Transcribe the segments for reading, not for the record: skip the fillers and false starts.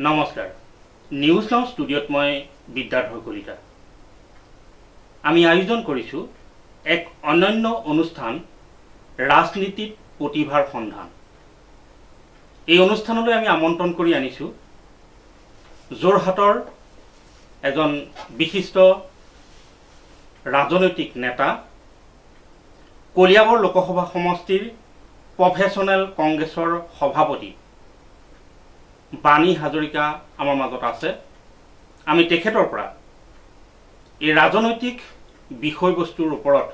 নমস্কাৰ। News now ষ্টুডিঅ'ত মই বিদ্যাধৰ কলিতা। আমি আয়োজন কৰিছোঁ এক অনন্য অনুষ্ঠান, ৰাজনীতিত প্ৰতিভাৰ সন্ধান। এই অনুষ্ঠানলৈ আমি আমন্ত্ৰণ কৰি আনিছোঁ যোৰহাটৰ এজন বিশিষ্ট ৰাজনৈতিক নেতা, কলিয়াবৰ লোকসভা সমষ্টিৰ প্ৰফেশ্যনেল কংগ্ৰেছৰ সভাপতি বাণী হাজৰিকা আমাৰ মাজত আছে। আমি তেখেতৰ পৰা এই ৰাজনৈতিক বিষয়বস্তুৰ ওপৰত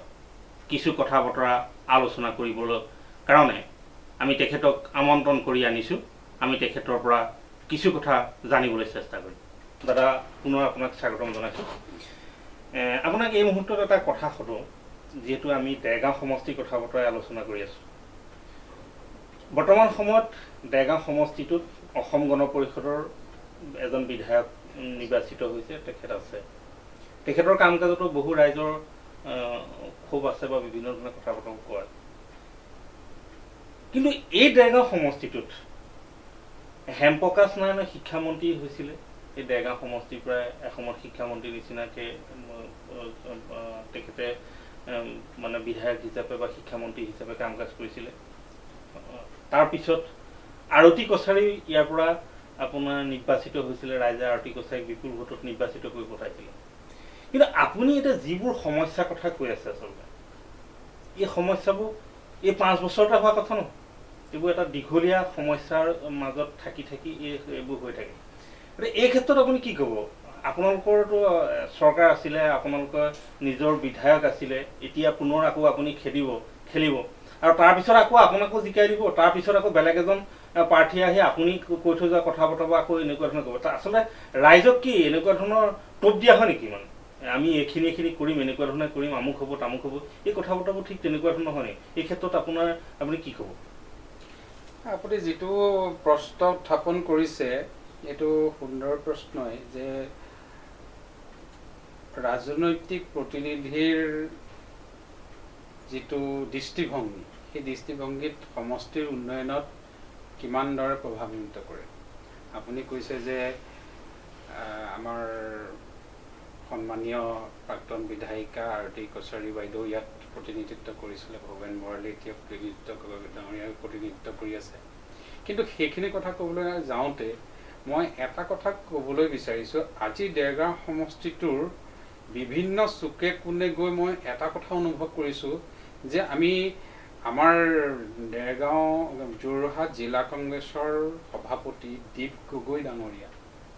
কিছু কথা বতৰা আলোচনা কৰিবলৈ কাৰণে আমি তেখেতক আমন্ত্ৰণ কৰি আনিছোঁ। আমি তেখেতৰ পৰা কিছু কথা জানিবলৈ চেষ্টা কৰিম। দাদা, পুনৰ আপোনাক স্বাগতম জনাইছোঁ। আপোনাক এই মুহূৰ্তত এটা কথা সোধোঁ, যিহেতু আমি দেৰগাঁও সমষ্টিৰ কথা বতৰাই আলোচনা কৰি আছোঁ। বৰ্তমান সময়ত দেৰগাঁও সমষ্টিটোত অসম গণ পৰিষদৰ এজন বিধায়ক নিৰ্বাচিত হৈছে, তেখেত আছে। তেখেতৰ কাম কাজতো বহু ৰাইজৰ ক্ষোভ আছে বা বিভিন্ন ধৰণৰ কথা বতৰা কয়। কিন্তু এই দেৰগাঁও সমষ্টিটোত হেমপ্ৰকাশ নাৰায়ণে শিক্ষামন্ত্ৰী হৈছিলে। এই দেৰগাঁও সমষ্টিৰ পৰা এসময়ত শিক্ষামন্ত্ৰীৰ নিচিনাকৈ তেখেতে মানে বিধায়ক হিচাপে বা শিক্ষামন্ত্ৰী হিচাপে কাম কাজ কৰিছিলে। তাৰপিছত আৰতী কছাৰী ইয়াৰ পৰা আপোনাৰ নিৰ্বাচিত হৈছিলে। ৰাইজে আৰতী কছাৰীক বিপুল ভোটত নিৰ্বাচিত কৰি পঠাইছিলে। কিন্তু আপুনি এতিয়া যিবোৰ সমস্যাৰ কথা কৈ আছে, আচলতে এই সমস্যাবোৰ এই 5 বছৰতে হোৱা কথা নহয়। এইবোৰ এটা দীঘলীয়া সমস্যাৰ মাজত থাকি এইবোৰ হৈ থাকে। গতিকে এই ক্ষেত্ৰত আপুনি কি ক'ব? আপোনালোকৰতো চৰকাৰ আছিলে, আপোনালোকৰ নিজৰ বিধায়ক আছিলে, এতিয়া পুনৰ আকৌ আপুনি খেলিব আৰু তাৰপিছত আকৌ আপোনাকো জিকাই দিব, তাৰপিছত আকৌ বেলেগ এজন প্ৰাৰ্থী আহি আপুনি কৈ থৈ যোৱা কথা বতৰা আকৌ এনেকুৱা ধৰণৰ ক'ব। আচলতে ৰাইজক কি এনেকুৱা ধৰণৰ টোপ দিয়া হয় নেকি? মানে আমি এইখিনি কৰিম, এনেকুৱা ধৰণে কৰিম, আমুক হ'ব তামুক হ'ব, এই কথা বতৰাবোৰ ঠিক তেনেকুৱা ধৰণৰ হয় নেকি? এই ক্ষেত্ৰত আপুনি কি ক'ব? আপুনি যিটো প্ৰশ্ন উত্থাপন কৰিছে এইটো সুন্দৰ প্ৰশ্নই, যে ৰাজনৈতিক প্ৰতিনিধিৰ যিটো দৃষ্টিভংগী, সেই দৃষ্টিভংগীত সমষ্টিৰ উন্নয়নত কিমান দৰে প্ৰভাৱান্বিত কৰে। আপুনি কৈছে যে আমাৰ সন্মানীয় প্ৰাক্তন বিধায়িকা আৰতী কছাৰী বাইদেউ ইয়াত প্ৰতিনিধিত্ব কৰিছিলে, ভৱেন বৰালী এতিয়া প্ৰতিনিধিত্ব কৰি আছে। কিন্তু সেইখিনি কথা ক'বলৈ যাওঁতে মই এটা কথা ক'বলৈ বিচাৰিছোঁ, আজি দেৰগাঁও সমষ্টিটোৰ বিভিন্ন চুকে কোণে গৈ মই এটা কথা অনুভৱ কৰিছোঁ যে আমাৰ দেৰগাঁও যোৰহাট জিলা কংগ্ৰেছৰ সভাপতি দীপ গগৈ ডাঙৰীয়া,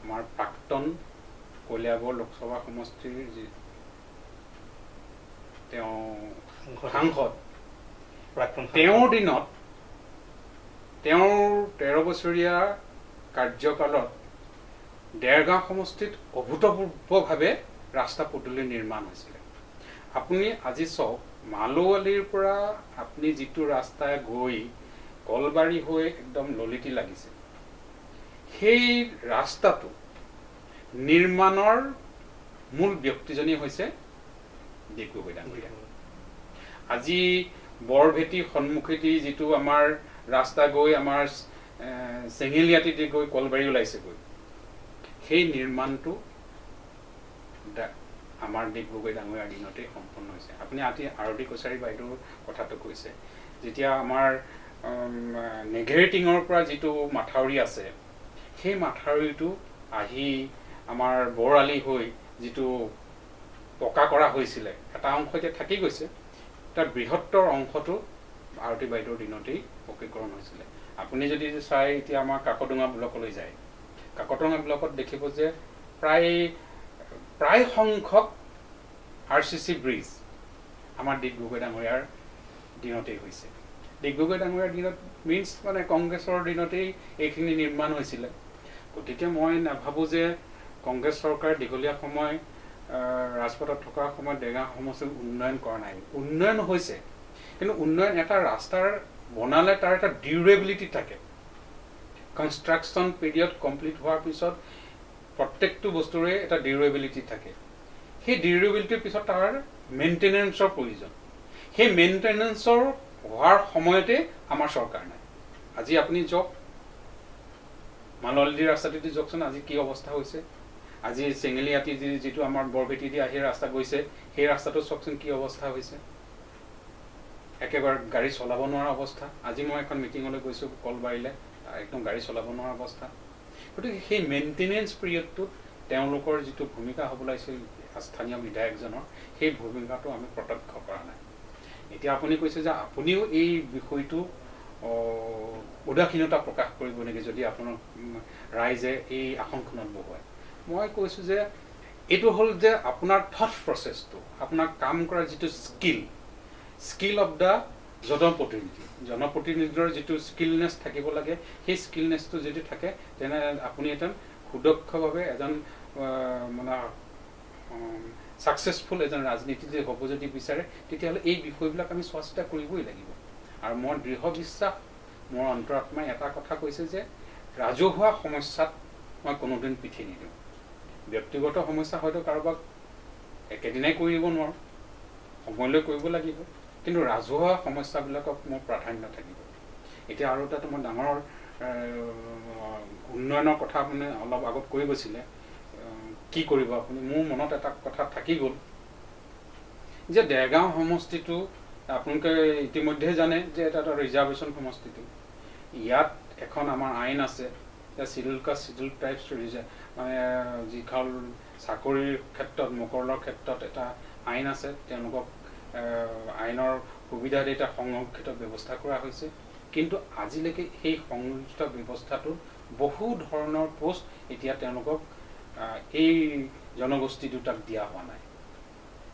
আমাৰ প্ৰাক্তন কলিয়াবৰ লোকসভা সমষ্টিৰ তেওঁ সাংসদ, তেওঁৰ দিনত তেওঁৰ 13 বছৰীয়া কাৰ্যকালত দেৰগাঁও সমষ্টিত অভূতপূৰ্বভাৱে ৰাস্তা পদূলি নিৰ্মাণ হৈছিলে। আপুনি আজি চাওক, মালৌৱালীৰ পৰা আপুনি যিটো ৰাস্তাই গৈ কলবাৰী হৈ একদম ললিতি লাগিছে, সেই ৰাস্তাটো নিৰ্মাণৰ মূল ব্যক্তিজনেই হৈছে দীপ গগৈ ডাঙৰীয়া। আজি বৰভেটি সন্মুখেদি যিটো আমাৰ ৰাস্তা গৈ আমাৰ চেঙেলীয়াটিতে গৈ কলবাৰী ওলাইছেগৈ, সেই নিৰ্মাণটো আমাৰ দীপ গগৈ ডাঙৰীয়াৰ দিনতেই সম্পন্ন হৈছে। আপুনি আৰতী কছাৰী বাইদেউৰ কথাটো কৈছে, যেতিয়া আমাৰ নেঘেৰিটিঙৰ পৰা যিটো মাথাউৰি আছে, সেই মাথাউৰিটো আহি আমাৰ বৰালি হৈ যিটো পকা কৰা হৈছিলে, এটা অংশ এতিয়া থাকি গৈছে, তাৰ বৃহত্তৰ অংশটো আৰতী বাইদেউৰ দিনতেই পকীকৰণ হৈছিলে। আপুনি যদি চাই এতিয়া আমাৰ কাকডোঙা ব্লকলৈ যায়, কাকডোঙা ব্লকত দেখিব যে প্ৰায় সংখ্যক RCC ব্ৰিজ আমাৰ দীপ গগৈ ডাঙৰীয়াৰ দিনতেই হৈছে। দীপ গগৈ ডাঙৰীয়াৰ দিনত মিনছ মানে কংগ্ৰেছৰ দিনতেই এইখিনি নিৰ্মাণ হৈছিলে। গতিকে মই নাভাবোঁ যে কংগ্ৰেছ চৰকাৰ দীঘলীয়া সময় ৰাজপথত থকাৰ সময়ত দেৰগাঁও সমষ্টিৰ উন্নয়ন কৰা নাই। উন্নয়ন হৈছে, কিন্তু উন্নয়ন এটা ৰাস্তাৰ বনালে তাৰ এটা ডিউৰেবিলিটি থাকে। কনষ্ট্ৰাকশ্যন পিৰিয়ড কমপ্লিট হোৱাৰ পিছত প্ৰত্যেকটো বস্তুৰে এটা ডিউৰেবিলিটি থাকে। সেই ডিউৰেবিলিটিৰ পিছত তাৰ মেইনটেনেন্সৰ প্ৰয়োজন। সেই মেইনটেনেন্সৰ হোৱাৰ সময়তে আমাৰ চৰকাৰ নাই। আজি আপুনি যাওক মালদী ৰাস্তাটোদি যাওকচোন আজি কি অৱস্থা হৈছে। আজি চেঙেলীয়াতি যিটো আমাৰ বৰভেটি দি আহি ৰাস্তা গৈছে সেই ৰাস্তাটো চাওকচোন কি অৱস্থা হৈছে, একেবাৰে গাড়ী চলাব নোৱাৰা অৱস্থা। আজি মই এখন মিটিঙলৈ গৈছোঁ কলবাৰীলৈ, একদম গাড়ী চলাব নোৱাৰা অৱস্থা। গতিকে সেই মেইনটেনেঞ্চ পিৰিয়ডটোত তেওঁলোকৰ যিটো ভূমিকা হ'ব লাগিছিল স্থানীয় বিধায়কজনৰ, সেই ভূমিকাটো আমি প্ৰত্যক্ষ কৰা নাই। এতিয়া আপুনি কৈছে যে আপুনিও এই বিষয়টো উদাসীনতা প্ৰকাশ কৰিব নেকি যদি আপোনাৰ ৰাইজে এই আসনখনত বহুৱায়। মই কৈছোঁ যে এইটো হ'ল যে আপোনাৰ থট প্ৰচেছটো, আপোনাৰ কাম কৰাৰ যিটো স্কিল অফ দ্য জনপ্ৰতিনিধিৰ যিটো স্কিলনেছ থাকিব লাগে, সেই স্কিলনেছটো যদি থাকে তেনে আপুনি এজন সুদক্ষভাৱে এজন মানে ছাকচেছফুল এজন ৰাজনীতিবিদ হ'ব যদি বিচাৰে, তেতিয়াহ'লে এই বিষয়বিলাক আমি চোৱা চিতা কৰিবই লাগিব। আৰু মই দৃঢ় বিশ্বাস, মোৰ অন্তৰাত্মাই এটা কথা কৈছে যে ৰাজহুৱা সমস্যাত মই কোনোদিন পিঠি নিদিওঁ। ব্যক্তিগত সমস্যা হয়তো কাৰোবাক একেদিনাই কৰি দিব নোৱাৰোঁ, সময়লৈ কৰিব লাগিব, কিন্তু ৰাজহুৱা সমস্যাবিলাকক মোৰ প্ৰাধান্য থাকিব। এতিয়া আৰু এটা মই ডাঙৰ উন্নয়নৰ কথা মানে অলপ আগত কৈ গৈছিলে, কি কৰিব আপুনি, মোৰ মনত এটা কথা থাকি গ'ল যে দেৰগাঁও সমষ্টিটো আপোনালোকে ইতিমধ্যে জানে যে এটা ৰিজাৰ্ভেশ্যন সমষ্টিটো। ইয়াত এখন আমাৰ আইন আছে, চিডিউল কাষ্ট চিডিউল ট্ৰাইবছ মানে যিখন চাকৰিৰ ক্ষেত্ৰত মোকৰ্লৰ ক্ষেত্ৰত এটা আইন আছে, তেওঁলোকক আইনৰ সুবিধা দি এটা সংৰক্ষিত ব্যৱস্থা কৰা হৈছে। কিন্তু আজিলৈকে সেই সংৰক্ষিত ব্যৱস্থাটোত বহু ধৰণৰ পোষ্ট এতিয়া তেওঁলোকক এই জনগোষ্ঠী দুটাক দিয়া হোৱা নাই।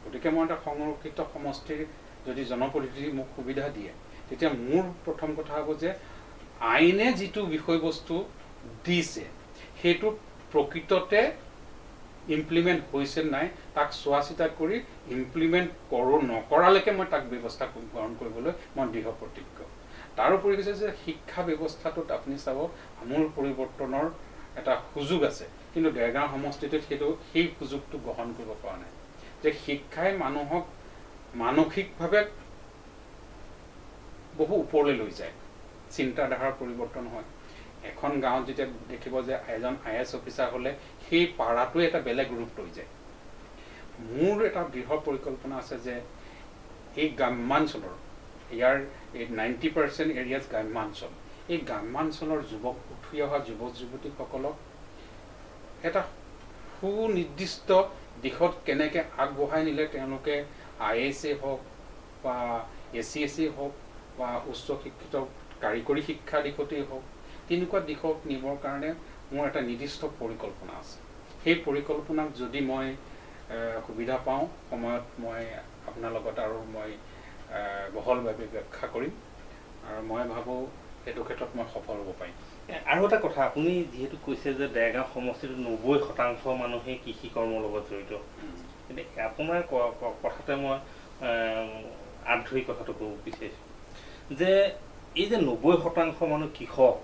গতিকে মই এটা সংৰক্ষিত সমষ্টিৰ যদি জনপ্ৰতিনিধি মোক সুবিধা দিয়ে, তেতিয়া মোৰ প্ৰথম কথা হ'ব যে আইনে যিটো বিষয়বস্তু দিছে সেইটো প্ৰকৃততে ইমপ্লিমেণ্ট হৈছে নাই তাক চোৱা চিতা কৰি ইমপ্লিমেণ্ট নকৰালৈকে মই তাক ব্যৱস্থা গ্ৰহণ কৰিবলৈ মই দৃঢ় প্ৰতিজ্ঞ। তাৰোপৰি কৈছে যে শিক্ষা ব্যৱস্থাটোত আপুনি চাব আমূল পৰিৱৰ্তনৰ এটা সুযোগ আছে, কিন্তু দেৰগাঁও সমষ্টিটোত সেই সুযোগটো গ্ৰহণ কৰিব পৰা নাই। যে শিক্ষাই মানুহক মানসিকভাৱে বহু ওপৰলৈ লৈ যায়, চিন্তাধাৰাৰ পৰিৱৰ্তন হয়। এখন গাঁৱত যেতিয়া দেখিব যে এজন IAS অফিচাৰ হ'লে সেই পাৰাটোৱে এটা বেলেগ ৰূপ লৈ যায়। মোৰ এটা দৃঢ় পৰিকল্পনা আছে যে এই গ্ৰাম্যাঞ্চলৰ, ইয়াৰ এই 90% এৰিয়াজ গ্ৰাম্যাঞ্চল, এই গ্ৰাম্যাঞ্চলৰ উঠি অহা যুৱক যুৱতীসকলক এটা সুনিৰ্দিষ্ট দিশত কেনেকৈ আগবঢ়াই নিলে তেওঁলোকে IAS হওক বা SC হওক বা উচ্চ শিক্ষিত কাৰিকৰী শিক্ষা দিশতেই হওক, তেনেকুৱা দিশত নিবৰ কাৰণে মোৰ এটা নিৰ্দিষ্ট পৰিকল্পনা আছে। সেই পৰিকল্পনাক যদি মই সুবিধা পাওঁ, সময়ত মই আপোনাৰ লগত আৰু মই বহলভাৱে ব্যাখ্যা কৰিম, আৰু মই ভাবোঁ সেইটো ক্ষেত্ৰত মই সফল হ'ব পাৰিম। আৰু এটা কথা, আপুনি যিহেতু কৈছে যে দেৰগাঁও সমষ্টিত 90% মানুহে কৃষি কৰ্মৰ লগত জড়িত, কিন্তু আপোনাৰ কথাতে মই আধুনিক কথাটো ক'ব বিচাৰিছোঁ যে এই যে 90% মানুহ কৃষক,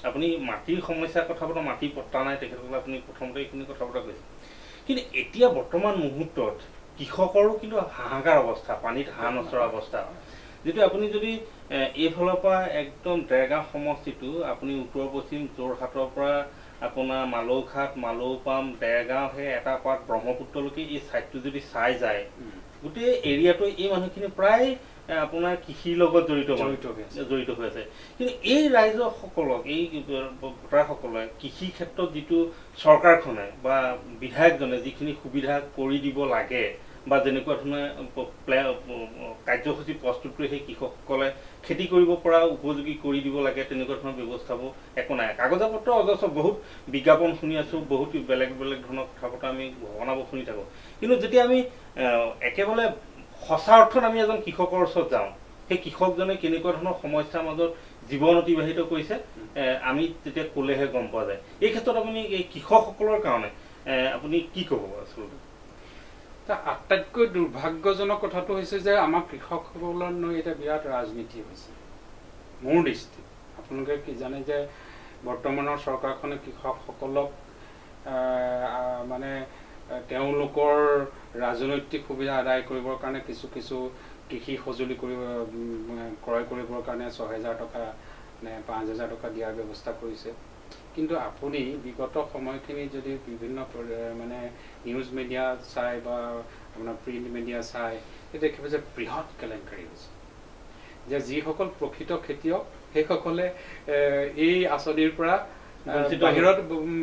আপুনি মাটিৰ সমস্যাৰ কথা পতা, মাটি পট্টা নাই তেখেতসকলে আপুনি প্ৰথমতে এইখিনি কথা পতা কৈছে, কিন্তু এতিয়া বৰ্তমান মুহূৰ্তত কৃষকৰো কিন্তু হাহাকাৰ অৱস্থা, পানীত হাঁহ নচৰা অৱস্থা। যিটো আপুনি যদি এইফালৰ পৰা একদম দেৰগাঁও সমষ্টিটো আপুনি উত্তৰ পশ্চিম যোৰহাটৰ পৰা আপোনাৰ মালৌঘাট, মালৌপাম, দেৰগাঁও, সেই এটা পাত ব্ৰহ্মপুত্ৰলৈকে এই ছাইডটো যদি চাই যায়, গোটেই এৰিয়াটো এই মানুহখিনি প্ৰায় আপোনাৰ কৃষিৰ লগত জড়িত হৈ আছে। কিন্তু এই ৰাইজসকলক, এই ভোটাৰসকলে কৃষি ক্ষেত্ৰত যিটো চৰকাৰখনে বা বিধায়কজনে যিখিনি সুবিধা কৰি দিব লাগে বা যেনেকুৱা ধৰণে কাৰ্যসূচী প্ৰস্তুত কৰি সেই কৃষকসকলে খেতি কৰিব পৰা উপযোগী কৰি দিব লাগে, তেনেকুৱা ধৰণৰ ব্যৱস্থাবোৰ একো নাই। কাগজে পত্ৰ অজস্ৰ বহুত বিজ্ঞাপন শুনি আছোঁ, বহুত বেলেগ বেলেগ ধৰণৰ কথা বতৰা আমি ঘটনাবোৰ শুনি থাকোঁ, কিন্তু যেতিয়া আমি একেবাৰে সঁচা অৰ্থত আমি এজন কৃষকৰ ওচৰত যাওঁ, সেই কৃষকজনে কেনেকুৱা ধৰণৰ সমস্যাৰ মাজত জীৱন অতিবাহিত কৰিছে আমি তেতিয়া ক'লেহে গম পোৱা যায়। এই ক্ষেত্ৰত আপুনি এই কৃষকসকলৰ কাৰণে আপুনি কি ক'ব আচলতে? আটাইতকৈ দুৰ্ভাগ্যজনক কথাটো হৈছে যে আমাৰ কৃষকসকলৰ লৈ এতিয়া বিৰাট ৰাজনীতি হৈছে। মোৰ দৃষ্টিত আপোনালোকে কি জানে যে বৰ্তমানৰ চৰকাৰখনে কৃষকসকলক মানে তেওঁলোকৰ ৰাজনৈতিক সুবিধা আদায় কৰিবৰ কাৰণে কিছু কৃষি সঁজুলি ক্ৰয় কৰিবৰ কাৰণে 6,000 টকা নে 5,000 টকা দিয়াৰ ব্যৱস্থা কৰিছে। কিন্তু আপুনি বিগত সময়খিনি যদি বিভিন্ন মানে নিউজ মিডিয়া চাই বা আপোনাৰ প্ৰিণ্ট মিডিয়া চাই তেতিয়া দেখিব যে বৃহৎ কেলেংকাৰী হৈছে যে যিসকল প্ৰকৃত খেতিয়ক সেইসকলে এই আঁচনিৰ পৰা বাহিৰত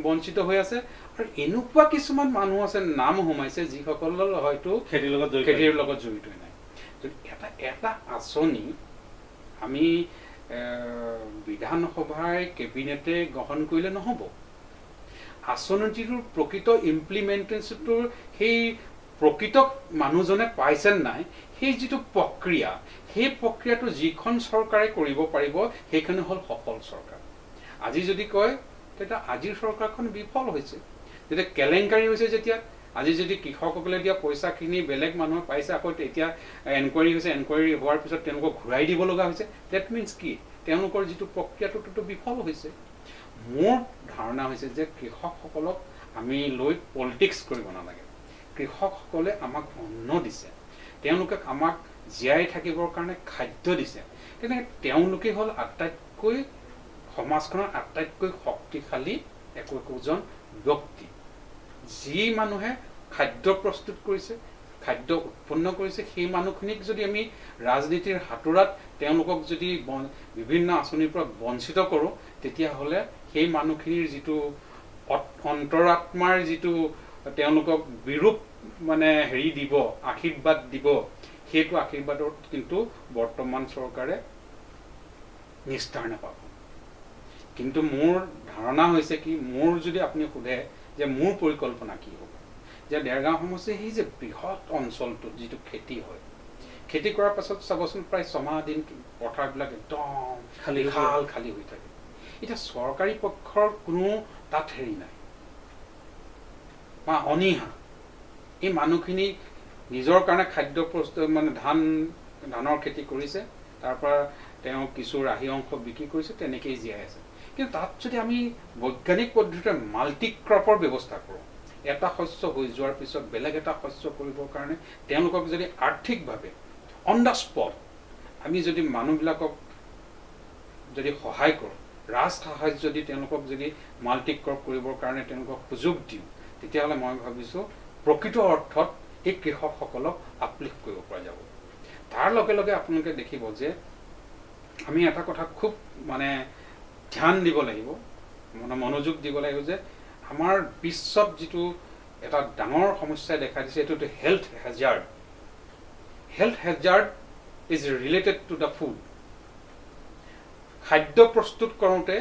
বঞ্চিত হৈ আছে আৰু এনেকুৱা কিছুমান মানুহ আছে নাম সোমাইছে যিসকলৰ হয়তো খেতিৰ লগত জড়িতই নাই এটা আঁচনি আমি বিধানসভাৰ কেবিনেটে গ্ৰহণ কৰিলে নহ'ব আঁচনিটোৰ প্ৰকৃত ইমপ্লিমেণ্টেশ্যনটোৰ সেই প্ৰকৃত মানুহজনে পাইছে নাই সেই যিটো প্ৰক্ৰিয়া সেই প্ৰক্ৰিয়াটো যিখন চৰকাৰে কৰিব পাৰিব সেইখিনি হ'ল সফল চৰকাৰ আজি যদি কয় তেতিয়া আজিৰ চৰকাৰখন বিফল হৈছে যেতিয়া কেলেংকাৰী হৈছে যেতিয়া আজি যদি কৃষকসকলে দিয়া পইচাখিনি বেলেগ মানুহে পাইছে আকৌ এতিয়া এনকুৱাৰী হৈছে এনকুৱাৰী হোৱাৰ পিছত তেওঁলোকক ঘূৰাই দিব লগা হৈছে ডেট মিনছ কি তেওঁলোকৰ যিটো প্ৰক্ৰিয়াটোতো বিফল হৈছে মোৰ ধাৰণা হৈছে যে কৃষকসকলক আমি লৈ পলিটিক্স কৰিব নালাগে কৃষকসকলে আমাক অন্ন দিছে তেওঁলোকে আমাক জীয়াই থাকিবৰ কাৰণে খাদ্য দিছে তেনেকৈ তেওঁলোকে হ'ল আটাইতকৈ সমাজখনৰ আটাইতকৈ শক্তিশালী একোজন ব্যক্তি যি মানুহে খাদ্য প্ৰস্তুত কৰিছে খাদ্য উৎপন্ন কৰিছে সেই মানুহখিনিক যদি আমি ৰাজনীতিৰ হাতোৰাত তেওঁলোকক যদি বিভিন্ন আঁচনিৰ পৰা বঞ্চিত কৰোঁ তেতিয়াহ'লে সেই মানুহখিনিৰ যিটো অন্তৰাত্মাৰ যিটো তেওঁলোকক বিৰূপ মানে হেৰি দিব আশীৰ্বাদ দিব সেইটো আশীৰ্বাদত কিন্তু বৰ্তমান চৰকাৰে নিস্তাৰ নাপাব কিন্তু মোৰ ধাৰণা হৈছে কি মোৰ যদি আপুনি সোধে যে মোৰ পৰিকল্পনা কি হ'ব যে দেৰগাঁও সমষ্টি সেই যে বৃহৎ অঞ্চলটোত যিটো খেতি হয় খেতি কৰাৰ পাছত চাবচোন প্ৰায় 6 মাহ দিন পথাৰবিলাক একদম খালী হৈ থাকে এতিয়া চৰকাৰী পক্ষৰ কোনো তাত হেৰি নাই বা অনীহা এই মানুহখিনি নিজৰ কাৰণে খাদ্য প্ৰস্তুত মানে ধানৰ খেতি কৰিছে তাৰ পৰা তেওঁ কিছু ৰাহি অংশ বিক্ৰী কৰিছে তেনেকেই জীয়াই আছে কিন্তু তাত যদি আমি বৈজ্ঞানিক পদ্ধতিৰে মাল্টি ক্ৰপৰ ব্যৱস্থা কৰোঁ এটা শস্য হৈ যোৱাৰ পিছত বেলেগ এটা শস্য কৰিবৰ কাৰণে তেওঁলোকক যদি আৰ্থিকভাৱে অন দ্য স্পট আমি যদি মানুহবিলাকক যদি সহায় কৰোঁ ৰাজ সাহায্য যদি তেওঁলোকক যদি মাল্টি ক্ৰপ কৰিবৰ কাৰণে তেওঁলোকক সুযোগ দিওঁ তেতিয়াহ'লে মই ভাবিছোঁ প্ৰকৃত অৰ্থত এই কৃষকসকলক আপলিফ্ট কৰিব পৰা যাব তাৰ লগে লগে আপোনালোকে দেখিব যে আমি এটা কথা খুব মানে ধ্যান দিব লাগিব মানে মনোযোগ দিব লাগিব যে আমাৰ বিশ্বত যিটো এটা ডাঙৰ সমস্যাই দেখা দিছে এইটো health hazard is related to the food খাদ্য প্ৰস্তুত কৰোঁতে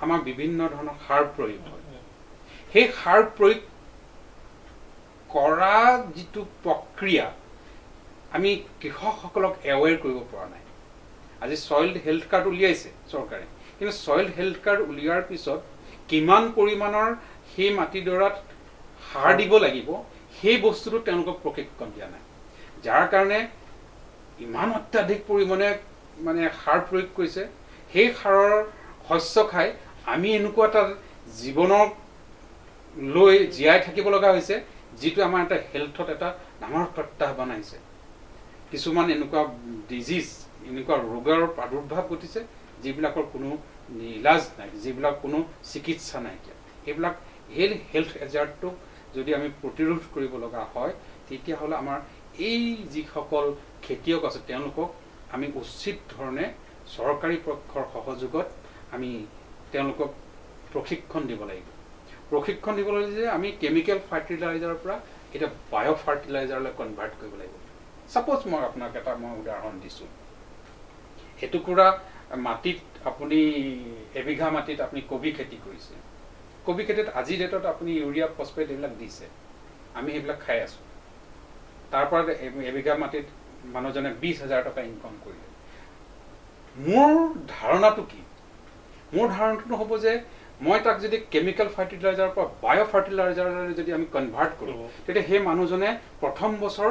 আমাৰ বিভিন্ন ধৰণৰ সাৰ প্ৰয়োগ হয় সেই সাৰ প্ৰয়োগ কৰা যিটো প্ৰক্ৰিয়া আমি কৃষকসকলক এৱেৰ কৰিব পৰা নাই আজি সইল হেল্থ কাৰ্ড উলিয়াইছে চৰকাৰে কিন্তু সইল হেল্থ কাৰ্ড উলিওৱাৰ পিছত কিমান পৰিমাণৰ সেই মাটিডৰাত সাৰ দিব লাগিব সেই বস্তুটো তেওঁলোকক প্ৰশিক্ষণ দিয়া নাই যাৰ কাৰণে ইমান অত্যাধিক পৰিমাণে মানে সাৰ প্ৰয়োগ কৰিছে সেই সাৰৰ শস্য খাই আমি এনেকুৱা এটা জীৱনক লৈ জীয়াই থাকিব লগা হৈছে যিটো আমাৰ এটা হেল্থত এটা ডাঙৰ প্ৰত্যাহ্বান আহিছে কিছুমান এনেকুৱা ডিজিজ এনেকুৱা ৰোগৰ প্ৰাদুৰ্ভাৱ ঘটিছে যিবিলাকৰ কোনো ইলাজ নাই যিবিলাক কোনো চিকিৎসা নাইকিয়া এইবিলাক হেল্থ হেজাৰ্ডটোক যদি আমি প্ৰতিৰোধ কৰিব লগা হয় তেতিয়াহ'লে আমাৰ এই যিসকল খেতিয়ক আছে তেওঁলোকক আমি উচিত ধৰণে চৰকাৰী পক্ষৰ সহযোগত আমি তেওঁলোকক প্ৰশিক্ষণ দিব লাগিব যে আমি কেমিকেল ফাৰ্টিলাইজাৰৰ পৰা এতিয়া বায়' ফাৰ্টিলাইজাৰলৈ কনভাৰ্ট কৰিব লাগিব সাপোজ মই আপোনাক এটা উদাহৰণ দিছোঁ এটুকুৰা মাটিত আপুনি এবিঘা মাটিত আপুনি কবি খেতি কৰিছে কবি খেতিত আজিৰ ডেটত আপুনি ইউৰিয়া ফছফেট এইবিলাক দিছে আমি সেইবিলাক খাই আছোঁ তাৰ পৰা এবিঘা মাটিত মানুহজনে 20,000 টকা ইনকাম কৰিলে মোৰ ধাৰণাটো কি মোৰ ধাৰণাটো হ'ব যে মই তাক যদি কেমিকেল ফাৰ্টিলাইজাৰৰ পৰা বায়' ফাৰ্টিলাইজাৰলৈ যদি আমি কনভাৰ্ট কৰোঁ তেতিয়া সেই মানুহজনে প্ৰথম বছৰ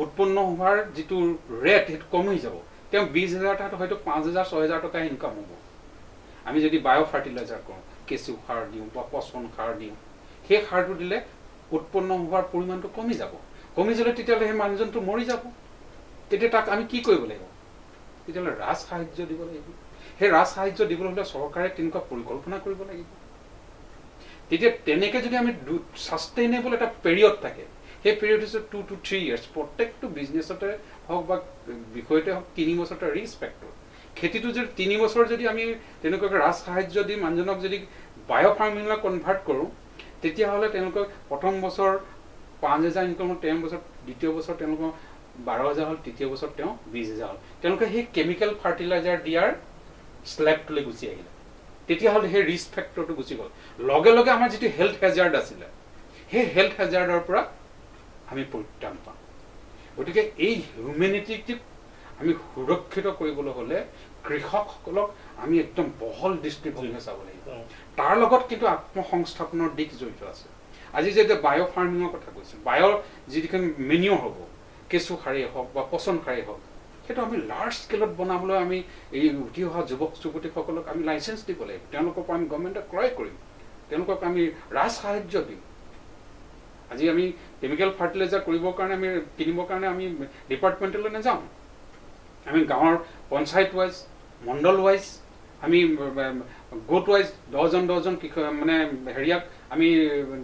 উৎপন্ন হোৱাৰ যিটো ৰেট সেইটো কমি যাব তেওঁ 20,000 টকাত হয়তো 5,000 6,000 টকা ইনকাম হ'ব আমি যদি বায়' ফাৰ্টিলাইজাৰ কৰোঁ কেঁচু সাৰ দিওঁ বা পচন সাৰ দিওঁ সেই সাৰটো দিলে উৎপন্ন হোৱাৰ পৰিমাণটো কমি যাব কমি গ'লে তেতিয়াহ'লে সেই মানুহজনটো মৰি যাব তেতিয়া তাক আমি কি কৰিব লাগিব তেতিয়াহ'লে ৰাজ সাহায্য দিব লাগিব সেই ৰাজ সাহায্য দিবলৈ হ'লে চৰকাৰে তেনেকুৱা পৰিকল্পনা কৰিব লাগিব। তেতিয়া তেনেকৈ যদি আমি ছাষ্টেইনেবল এটা পিৰিয়ড থাকে, সেই পিৰিয়ড হৈছে 2 to 3 years, প্ৰত্যেকটো বিজনেছতে হওক বা বিষয়তে হওক 3 বছৰতে ৰিস্ক ফেক্টৰ। খেতিটো যদি 3 বছৰ যদি আমি তেনেকুৱাকৈ ৰাজ সাহায্য দি মানুহজনক যদি বায়' ফাৰ্মিঙলৈ কনভাৰ্ট কৰোঁ, তেতিয়াহ'লে তেওঁলোকক প্ৰথম বছৰ 5,000 ইনকাম হ'ল, তেওঁ বছৰ দ্বিতীয় বছৰ তেওঁলোকৰ 12,000 হ'ল, তৃতীয় বছৰ তেওঁ 20,000 হ'ল। তেওঁলোকে সেই কেমিকেল ফাৰ্টিলাইজাৰ দিয়াৰ স্লেবটোলৈ গুচি আহিলে, তেতিয়াহ'লে সেই ৰিস্ক ফেক্টৰটো গুচি গ'ল। লগে লগে আমাৰ যিটো হেল্থ হেজাৰ্ড আছিলে, সেই হেল্থ হেজাৰ্ডৰ পৰা আমি পৰিত্ৰাণ পাম। গতিকে এই হিউমেনিটিক আমি সুৰক্ষিত কৰিবলৈ হ'লে কৃষকসকলক আমি একদম বহল দৃষ্টিভংগীৰে চাব লাগিব। তাৰ লগত কিন্তু আত্মসংস্থাপনৰ দিশ জড়িত আছে। আজি যেতিয়া বায়' ফাৰ্মিঙৰ কথা কৈছোঁ, বায়' যিখন মেনিয়ৰ হ'ব, কেঁচু সাৰেই হওক বা পচন সাৰেই হওক, সেইটো আমি লাৰ্জ স্কেলত বনাবলৈ আমি এই উঠি অহা যুৱক যুৱতীসকলক আমি লাইচেঞ্চ দিব লাগিব। তেওঁলোকৰ পৰা আমি গভৰ্ণমেণ্টে ক্ৰয় কৰিম, তেওঁলোকক আমি ৰাজ সাহায্য দিম। আজি আমি কেমিকেল ফাৰ্টিলাইজাৰ কৰিবৰ কাৰণে আমি কিনিবৰ কাৰণে আমি ডিপাৰ্টমেণ্টলৈ নাযাওঁ, আমি গাঁৱৰ পঞ্চায়ত ৱাইজ, মণ্ডল ৱাইজ, আমি গোট ৱাইজ 10জন মানে হেৰিয়াক আমি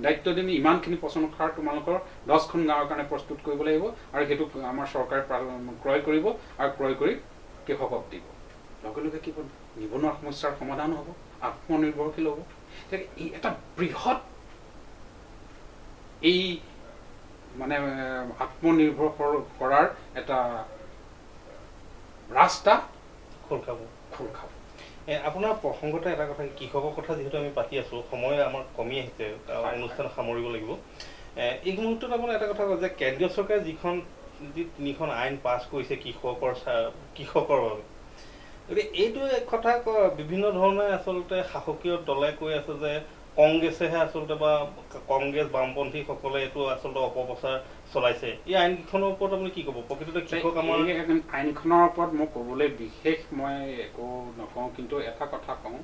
দায়িত্ব দিম, ইমানখিনি পচন সাৰ তোমালোকৰ 10খন গাঁৱৰ কাৰণে প্ৰস্তুত কৰিব লাগিব, আৰু সেইটো আমাৰ চৰকাৰে ক্ৰয় কৰিব আৰু ক্ৰয় কৰি কৃষকক দিব। লগে লগে কি নিবনুৱা সমস্যাৰ সমাধান হ'ব, আত্মনিৰ্ভৰশীল হ'ব। এই এটা বৃহৎ এই মানে আত্মনিৰ্ভৰ কৰাৰ এটা ৰাস্তা খোল খাব। আপোনাৰ প্ৰসংগতে এটা কথা, কৃষকৰ কথা যিহেতু আমি পাতি আছোঁ, সময় আমাৰ কমি আহিছে, অনুষ্ঠান সামৰিব লাগিব। এই মুহূৰ্তত আপোনাৰ এটা কথা কয় যে কেন্দ্ৰীয় চৰকাৰে যি 3খন আইন পাছ কৰিছে কৃষকৰ বাবে, গতিকে এইটো এক কথা বিভিন্ন ধৰণে আচলতে শাসকীয় দলে কৈ আছে যে কংগ্ৰেছেহে আচলতে বা কংগ্ৰেছ বামপন্থীসকলে এইটো আচলতে অপপ্ৰচাৰ চলাইছে। এই আইনকেইখনৰ ওপৰত আপুনি কি ক'ব? প্ৰকৃততে কৃষক আমাৰ আইনখনৰ ওপৰত মই ক'বলৈ বিশেষ মই একো নকওঁ, কিন্তু এটা কথা কওঁ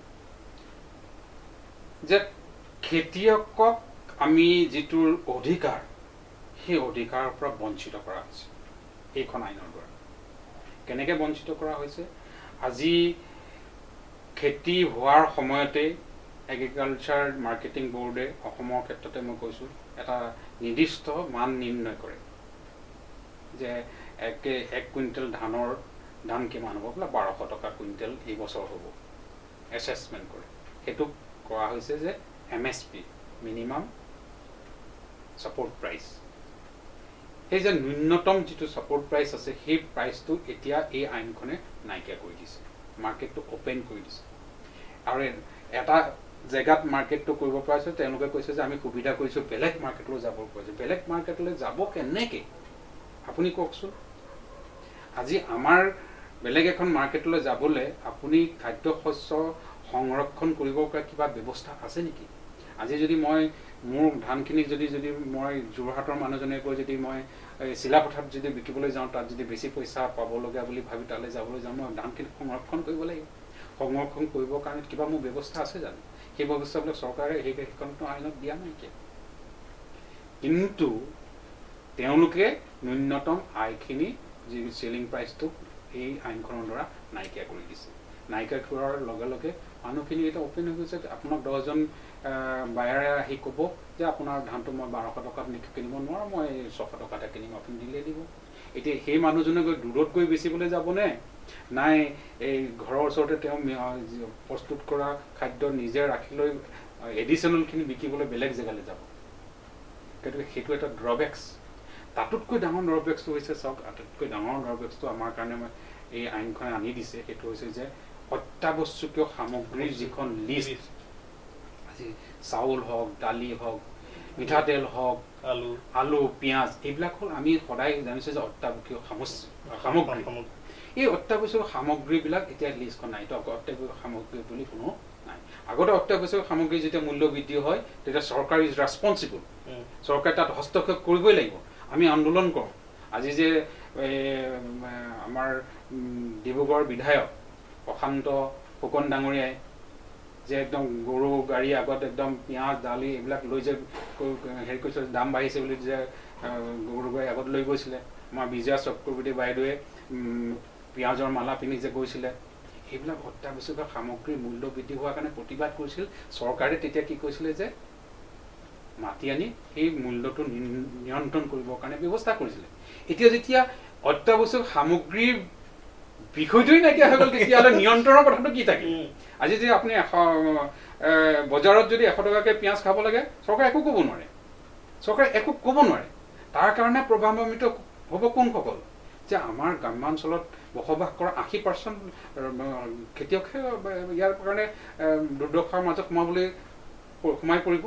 যে খেতিয়কক আমি যিটো অধিকাৰ, সেই অধিকাৰৰ পৰা বঞ্চিত কৰা হৈছে এইখন আইনৰ দ্বাৰা। কেনেকৈ বঞ্চিত কৰা হৈছে? আজি খেতি হোৱাৰ সময়তে এগ্ৰিকালচাৰ মাৰ্কেটিং বোৰ্ডে অসমৰ ক্ষেত্ৰতে মই কৈছোঁ এটা নিৰ্দিষ্ট মান নিৰ্ণয় কৰে যে 1 কুইণ্টেল ধান কিমান হ'ব, বোলে 1200 টকা কুইণ্টেল এই বছৰ হ'ব, এছেছমেণ্ট কৰে। সেইটো কোৱা হৈছে যে MSP, মিনিমাম ছাপৰ্ট প্ৰাইচ। সেই যে ন্যূনতম যিটো ছাপৰ্ট প্ৰাইচ আছে, সেই প্ৰাইচটো এতিয়া এই আইনখনে নাইকিয়া কৰি দিছে, মাৰ্কেটটো অ'পেন কৰি দিছে। আৰু এটা জেগাত মাৰ্কেটটো কৰিব পাৰিছে, তেওঁলোকে কৈছে যে আমি সুবিধা কৰিছোঁ বেলেগ মাৰ্কেটলৈ যাব পাৰিছে। বেলেগ মাৰ্কেটলৈ যাব কেনেকৈ আপুনি কওকচোন? আজি আমাৰ বেলেগ এখন মাৰ্কেটলৈ যাবলৈ আপুনি খাদ্যশস্য সংৰক্ষণ কৰিবৰ পৰা কিবা ব্যৱস্থা আছে নেকি? আজি যদি মই মোৰ ধানখিনি যদি মই যোৰহাটৰ মানুহজনে কৈ যদি মই চিলাপথাৰত যদি বিকিবলৈ যাওঁ, তাত যদি বেছি পইচা পাবলগীয়া বুলি ভাবি তালৈ যাবলৈ যাওঁ, মই ধানখিনি সংৰক্ষণ কৰিব লাগিব। সংৰক্ষণ কৰিবৰ কাৰণে কিবা মোৰ ব্যৱস্থা আছে জানো? সেই ব্যৱস্থাবিলাক চৰকাৰে সেইখনটো আইনত দিয়া নাইকিয়া। কিন্তু তেওঁলোকে ন্যূনতম আয়খিনি যি চেলিং প্ৰাইচটো এই আইনখনৰ দ্বাৰা নাইকিয়া কৰি দিছে। নাইকিয়া কৰাৰ লগে লগে মানুহখিনি এটা অ'পেন হৈ গৈছে। আপোনাক 10জন বায়াৰে আহি ক'ব যে আপোনাৰ ধানটো মই 1200 টকাত কিনিব নোৱাৰোঁ, মই 600 টকাতে কিনিম, আপুনি দিলে দিব। এতিয়া সেই মানুহজনে গৈ দূৰত গৈ বেচিবলৈ যাবনে, নাই এই ঘৰৰ ওচৰতে তেওঁ প্ৰস্তুত কৰা খাদ্য নিজে ৰাখি লৈ এডিশ্যনেলখিনি বিকিবলৈ বেলেগ জেগালৈ যাব? গতিকে সেইটো এটা ড্ৰবেক্স। তাতোতকৈ ডাঙৰ ড্ৰবেক্সটো হৈছে, চাওক, আটাইতকৈ ডাঙৰ ড্ৰবেক্সটো আমাৰ কাৰণে এই আইনখনে আনি দিছে, সেইটো হৈছে যে অত্যাৱশ্যকীয় সামগ্ৰীৰ যিখন লিষ্ট, আজি চাউল হওক, দালি হওক, মিঠাতেল হওক, আলু, পিঁয়াজ, এইবিলাক হ'ল আমি সদায় জানিছোঁ যে অত্যাৱশ্যকীয় সামগ্ৰী। এই অত্যাৱশ্যকীয় সামগ্ৰীবিলাক এতিয়া লিষ্টখন নাই। এইটো অত্যাৱশ্যকীয় সামগ্ৰী বুলি কোনো নাই। আগতে অত্যাৱশ্যকীয় সামগ্ৰী যেতিয়া মূল্য বৃদ্ধি হয়, তেতিয়া চৰকাৰ ইজ ৰেছপনচিবল, চৰকাৰে তাত হস্তক্ষেপ কৰিবই লাগিব। আমি আন্দোলন কৰোঁ। আজি যে আমাৰ ডিব্ৰুগড়ৰ বিধায়ক প্ৰশান্ত ফুকন ডাঙৰীয়াই যে একদম গৰু গাড়ী আগত একদম পিঁয়াজ, দালি এইবিলাক লৈ যে হেৰি কৰিছে, দাম বাঢ়িছে বুলি যে গৰু গাড়ী আগত লৈ গৈছিলে, আমাৰ বিজয়া চক্ৰৱৰ্তী বাইদেৱে পিঁয়াজৰ মালা পিন্ধি যে গৈছিলে, সেইবিলাক অত্যাৱশ্যকীয় সামগ্ৰীৰ মূল্য বৃদ্ধি হোৱাৰ কাৰণে প্ৰতিবাদ কৰিছিল। চৰকাৰে তেতিয়া কি কৈছিলে যে মাতি আনি সেই মূল্যটো নিয়ন্ত্ৰণ কৰিবৰ কাৰণে ব্যৱস্থা কৰিছিলে। এতিয়া যেতিয়া অত্যাৱশ্যক সামগ্ৰীৰ বিষয়টোৱেই নাইকিয়া হৈ গ'ল, তেতিয়াহ'লে নিয়ন্ত্ৰণৰ কথাটো কি থাকে? আজি যদি আপুনি বজাৰত যদি 100 টকাকৈ পিঁয়াজ খাব লাগে, চৰকাৰে একো ক'ব নোৱাৰে। চৰকাৰে একো ক'ব নোৱাৰে। তাৰ কাৰণে প্ৰভাৱান্বিত হ'ব কোনসকল? যে আমাৰ গ্ৰাম্যাঞ্চলত বসবাস কৰা 80% খেতিয়কহে ইয়াৰ কাৰণে দুৰ্দশাৰ মাজত সোমাই পৰিব।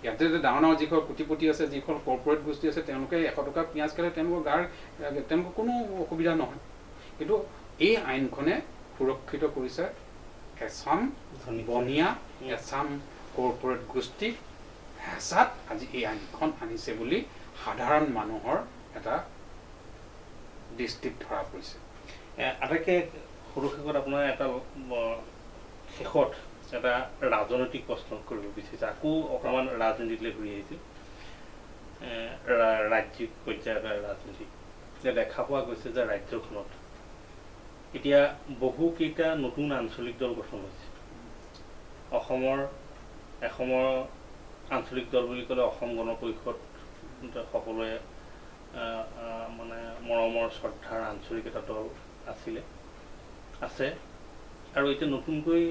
ইয়াতে যে ডাঙৰ ডাঙৰ যিখন কোটিপতি আছে, যিখন কৰ্পৰেট গোষ্ঠী আছে, তেওঁলোকে 100 টকা পিঁয়াজ খালে তেওঁলোকৰ কোনো অসুবিধা নহয়। কিন্তু এই আইনখনে সুৰক্ষিত কৰিছে এচাম বনিয়া, এচাম কৰ্পৰেট গোষ্ঠীক হেঁচাত আজি এই আইনখন আনিছে বুলি সাধাৰণ মানুহৰ এটা দৃষ্টিত ধৰা পৰিছে। আটাইতকৈ সৰু শেষত আপোনাৰ এটা শেষত এটা ৰাজনৈতিক প্ৰশ্ন কৰিব বিচাৰিছে। আকৌ অকণমান ৰাজনীতিলৈ ঘূৰি আহিছোঁ, ৰাজ্যিক পৰ্যায়ৰ ৰাজনীতি। এতিয়া দেখা পোৱা গৈছে যে ৰাজ্যখনত এতিয়া বহুকেইটা নতুন আঞ্চলিক দল গঠন হৈছে। অসমৰ আঞ্চলিক দল বুলি ক'লে অসম গণ পৰিষদ সকলোৱে মানে মৰমৰ শ্ৰদ্ধাৰ আঞ্চলিক এটা দল আছে, আৰু এতিয়া নতুনকৈ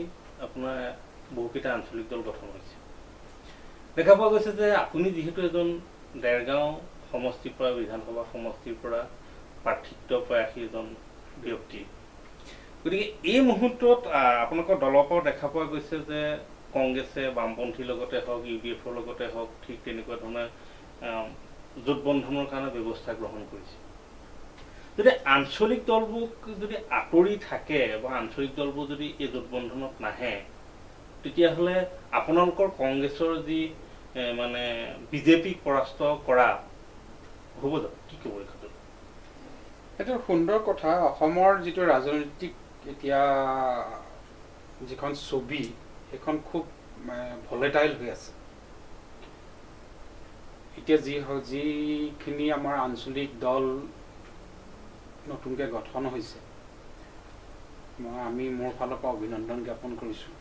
আপোনাৰ বহুকেইটা আঞ্চলিক দল গঠন হৈছে। দেখা পোৱা গৈছে যে আপুনি যিহেতু এজন দেৰগাঁও সমষ্টিৰ পৰা, বিধানসভা সমষ্টিৰ পৰা প্ৰাৰ্থিত্ব প্ৰয়াসী এজন ব্যক্তি, গতিকে এই মুহূৰ্তত আপোনালোকৰ দলৰ পৰা দেখা পোৱা গৈছে যে কংগ্ৰেছে বামপন্থীৰ লগতে হওক, UDFৰ লগতে হওক, ঠিক তেনেকুৱা ধৰণে জোটবন্ধনৰ কাৰণে ব্যৱস্থা গ্ৰহণ কৰিছে। যদি আঞ্চলিক দলবোৰ যদি আঁতৰি থাকে বা আঞ্চলিক দলবোৰ যদি এই জোটবন্ধনত নাহে, তেতিয়াহ'লে আপোনালোকৰ কংগ্ৰেছৰ যি মানে বিজেপিক পৰাস্ত কৰা হ'ব জানো? কি ক'ব এই ক্ষেত্ৰত? এইটো সুন্দৰ কথা। অসমৰ যিটো ৰাজনৈতিক এতিয়া যিখন ছবি, সেইখন খুব ভলেটাইল হৈ আছে। এতিয়া যিখিনি আমাৰ আঞ্চলিক দল নতুনকৈ গঠন হৈছে, আমি মোৰ ফালৰ পৰা অভিনন্দন জ্ঞাপন কৰিছোঁ।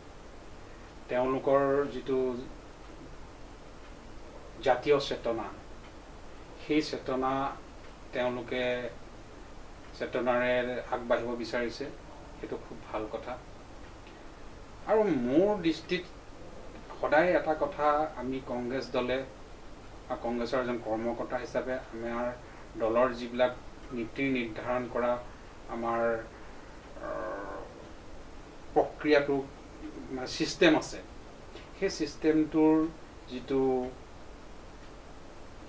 তেওঁলোকৰ যিটো জাতীয় চেতনা, সেই চেতনাৰে আগবাঢ়িব বিচাৰিছে, সেইটো খুব ভাল কথা। আৰু মোৰ দৃষ্টিত সদায় এটা কথা, আমি কংগ্ৰেছ দলে বা কংগ্ৰেছৰ এজন কৰ্মকৰ্তা হিচাপে আমাৰ দলৰ যিবিলাক নীতি নিৰ্ধাৰণ কৰা আমাৰ প্ৰক্ৰিয়াটো ছিষ্টেম আছে, সেই ছিষ্টেমটোৰ যিটো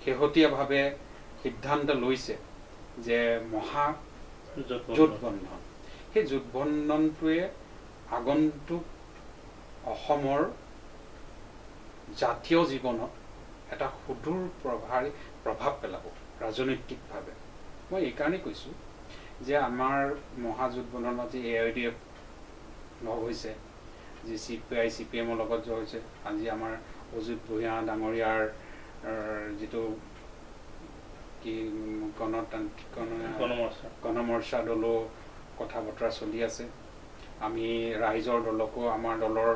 শেহতীয়াভাৱে সিদ্ধান্ত লৈছে যে জোটবন্ধন, সেই জোটবন্ধনটোৱে আগন্তুক অসমৰ জাতীয় জীৱনত এটা সুদূৰ প্ৰভাৱ পেলাব ৰাজনৈতিকভাৱে। মই এইকাৰণেই কৈছোঁ যে আমাৰ মহাজোটবন্ধনত যি AIDF লগ হৈছে, যি CPI CPM লগত যোগ হৈছে, আজি আমাৰ অজিত ভূঞা ডাঙৰীয়াৰ যিটো কি গণমৰ্চা দলো কথা বতৰা চলি আছে। আমি ৰাইজৰ দলকো আমাৰ দলৰ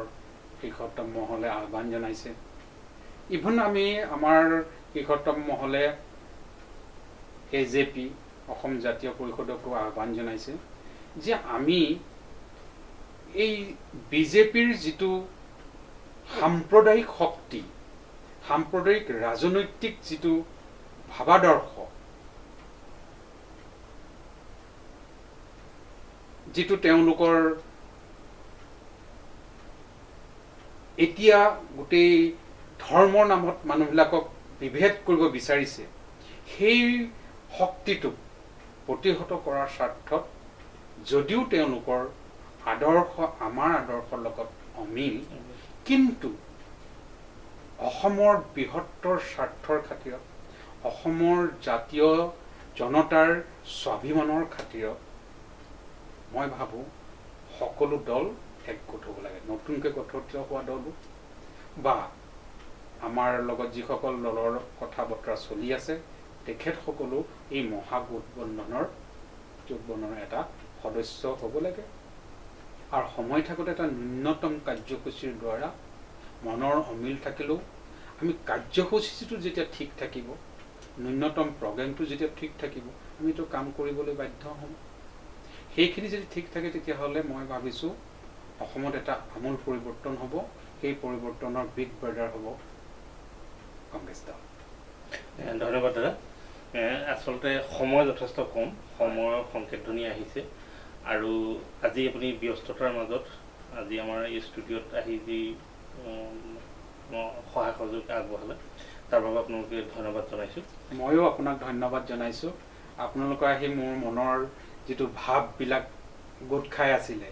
শীৰ্ষতম মহলে আহ্বান জনাইছে। ইভেন আমি আমাৰ শীৰ্ষতম মহলে AJP অসম জাতীয় পৰিষদকো আহ্বান জনাইছে যে আমি এই বিজেপিৰ যিটো সাম্প্ৰদায়িক শক্তি, সাম্প্ৰদায়িক ৰাজনৈতিক যিটো ভাৱাদৰ্শ, যিটো তেওঁলোকৰ এতিয়া গোটেই ধৰ্মৰ নামত মানুহবিলাকক বিভেদ কৰিব বিচাৰিছে, সেই শক্তিটোক প্ৰতিহত কৰাৰ স্বাৰ্থত যদিও তেওঁলোকৰ আদৰ্শ আমাৰ আদৰ্শৰ লগত অমিল, কিন্তু অসমৰ বৃহত্তৰ স্বাৰ্থৰ খাতিৰত, অসমৰ জাতীয় জনতাৰ স্বাভিমানৰ খাতিৰত মই ভাবোঁ সকলো দল একগোট হ'ব লাগে। নতুনকৈ গঠিত হোৱা দলবোৰ বা আমাৰ লগত যিসকল দলৰ কথা বতৰা চলি আছে, তেখেতসকলো এই মহাগোটবন্ধনৰ এটা সদস্য হ'ব লাগে। আৰু সময় থাকোঁতে এটা ন্যূনতম কাৰ্যসূচীৰ দ্বাৰা মনৰ অমিল থাকিলেও আমি কাৰ্যসূচীটো যেতিয়া ঠিক থাকিব, ন্যূনতম প্ৰগ্ৰেমটো যেতিয়া ঠিক থাকিব, আমিতো কাম কৰিবলৈ বাধ্য হ'ম। সেইখিনি যদি ঠিক থাকে তেতিয়াহ'লে মই ভাবিছোঁ অসমত এটা আমূল পৰিৱৰ্তন হ'ব। সেই পৰিৱৰ্তনৰ বিগ ব্ৰাদাৰ হ'ব কংগ্ৰেছ দল। ধন্যবাদ দাদা। আচলতে সময় যথেষ্ট কম, সময়ৰ সংকেতধ্বনি আহিছে আৰু আজি আপুনি ব্যস্ততাৰ মাজত আজি আমাৰ এই ষ্টুডিঅ'ত আহি যি সহায় সহযোগ আগবঢ়ালে তাৰ বাবে আপোনালোকে ধন্যবাদ জনাইছোঁ। ময়ো আপোনাক ধন্যবাদ জনাইছোঁ। আপোনালোকে আহি মোৰ মনৰ যিটো ভাৱবিলাক গোট খাই আছিলে,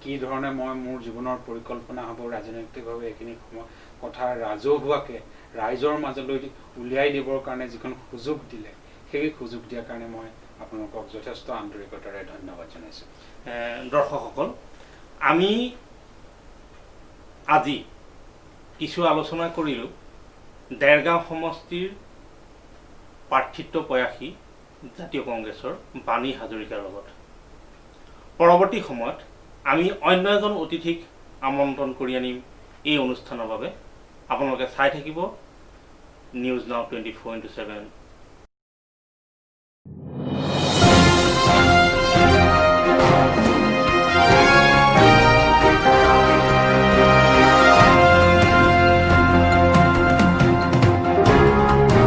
কি ধৰণে মই মোৰ জীৱনৰ পৰিকল্পনা হ'ব ৰাজনৈতিকভাৱে এইখিনি কথা ৰাজহুৱাকৈ ৰাইজৰ মাজলৈ উলিয়াই দিবৰ কাৰণে যিখন সুযোগ দিলে, সেই সুযোগ দিয়াৰ কাৰণে মই আপোনালোকক যথেষ্ট আন্তৰিকতাৰে ধন্যবাদ জনাইছোঁ। দৰ্শকসকল, আমি আজি কিছু আলোচনা কৰিলোঁ দেৰগাঁও সমষ্টিৰ প্ৰাৰ্থিত্ব প্ৰয়াসী জাতীয় কংগ্ৰেছৰ বাণী হাজৰিকাৰ লগত। পৰৱৰ্তী সময়ত আমি অন্য এজন অতিথিক আমন্ত্ৰণ কৰি আনিম এই অনুষ্ঠানৰ বাবে। আপোনালোকে চাই থাকিব নিউজ নাও 24/7